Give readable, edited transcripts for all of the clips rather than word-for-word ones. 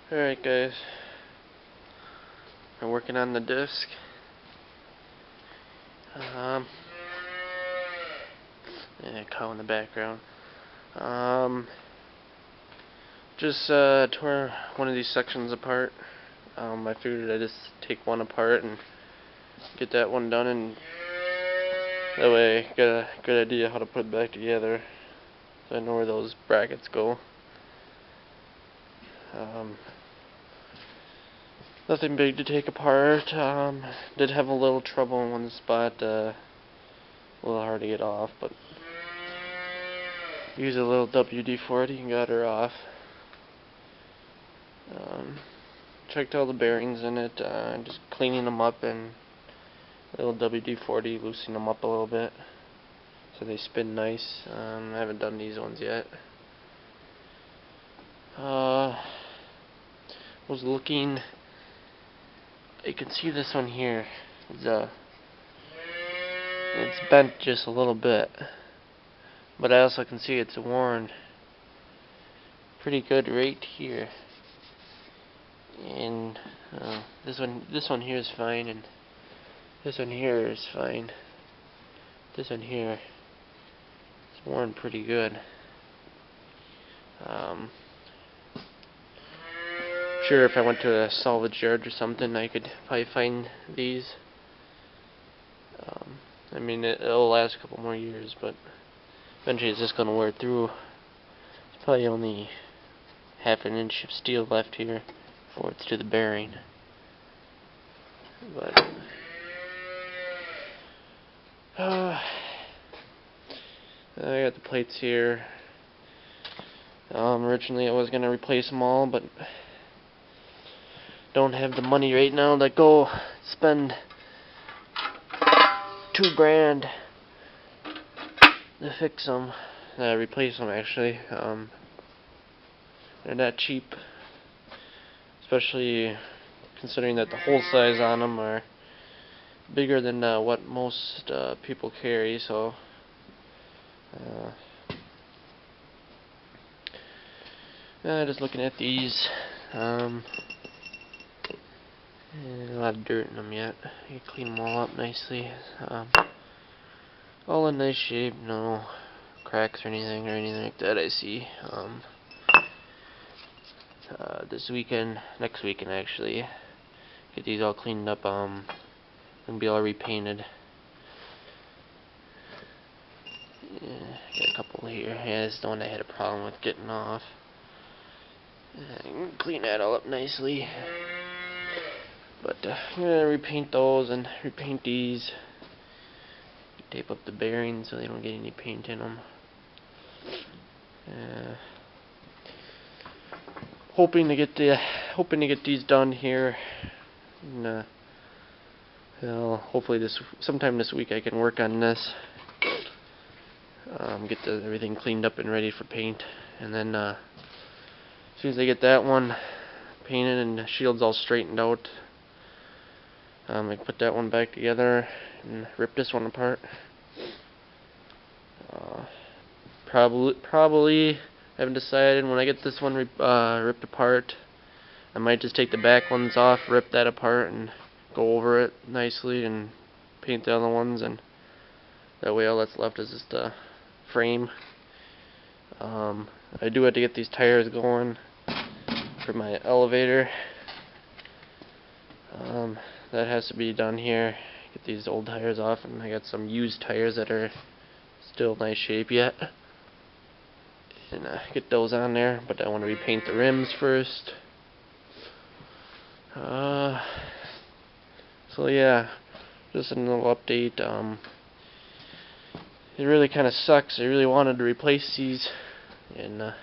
Alright guys, I'm working on the disc. Yeah, cow in the background. Just tore one of these sections apart. I figured I'd just take one apart and get that one done, and that way I got a good idea how to put it back together, so I know where those brackets go. Nothing big to take apart. Did have a little trouble in one spot, a little hard to get off, but use a little WD-40 and got her off. Checked all the bearings in it, just cleaning them up, and a little WD-40 loosening them up a little bit so they spin nice. I haven't done these ones yet. Was looking. You can see this one here. It's bent just a little bit, but I also can see it's worn pretty good right here. And this one here is fine, and this one here is fine. This one here is worn pretty good. Sure, if I went to a salvage yard or something, I could probably find these. I mean, it'll last a couple more years, but eventually it's just going to wear through. It's probably only half an inch of steel left here before it's to the bearing. But I got the plates here. Originally I was going to replace them all, but don't have the money right now to go spend $2,000 to fix them, replace them actually. They're not cheap, especially considering that the hole size on them are bigger than what most people carry. So just looking at these, a lot of dirt in them yet. You clean them all up nicely. All in nice shape, no cracks or anything like that I see. This weekend, next weekend actually, get these all cleaned up, and be all repainted. Yeah, got a couple here. Yeah, this is the one I had a problem with getting off. Clean that all up nicely. But I'm gonna repaint those and repaint these. Tape up the bearings so they don't get any paint in them. Hoping to get these done here. And, well, hopefully sometime this week I can work on this. Get everything cleaned up and ready for paint, and then as soon as I get that one painted and the shields all straightened out, I can put that one back together and rip this one apart. Probably haven't decided. When I get this one ripped apart, I might just take the back ones off, rip that apart, and go over it nicely and paint the other ones, and that way all that's left is just a frame. I do have to get these tires going for my elevator. That has to be done here. Get these old tires off, and I got some used tires that are still in nice shape yet, and get those on there. But I want to repaint the rims first. So yeah, just a little update. It really kind of sucks. I really wanted to replace these, and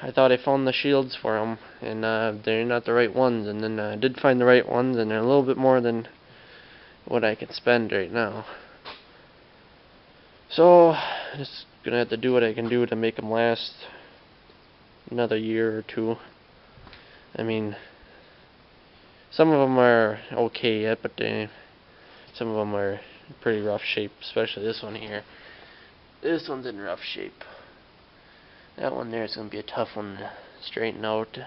I thought I found the shields for them, and they're not the right ones. And then I did find the right ones, and they're a little bit more than what I can spend right now. So I'm just gonna have to do what I can do to make them last another year or two. I mean, some of them are okay yet, but some of them are pretty rough shape, especially this one here. This one's in rough shape. That one there is going to be a tough one to straighten out.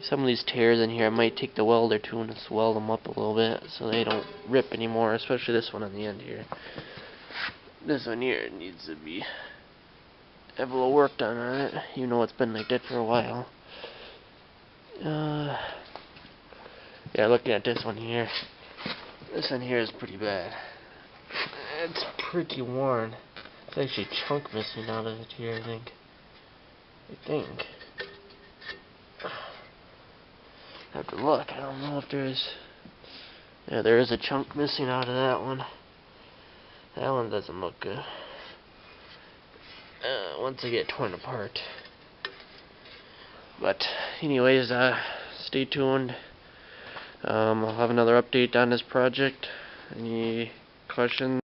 Some of these tears in here, I might take the welder to and just weld them up a little bit so they don't rip anymore, especially this one on the end here. This one here needs to be have a little work done on it. You know it's been like that for a while. Yeah, looking at this one here. This one here is pretty bad. It's pretty worn. There's actually a chunk missing out of it here, I think. I have to look. I don't know if there's... Yeah, there is a chunk missing out of that one. That one doesn't look good. Once I get torn apart. But, anyways, stay tuned. I'll have another update on this project. Any questions?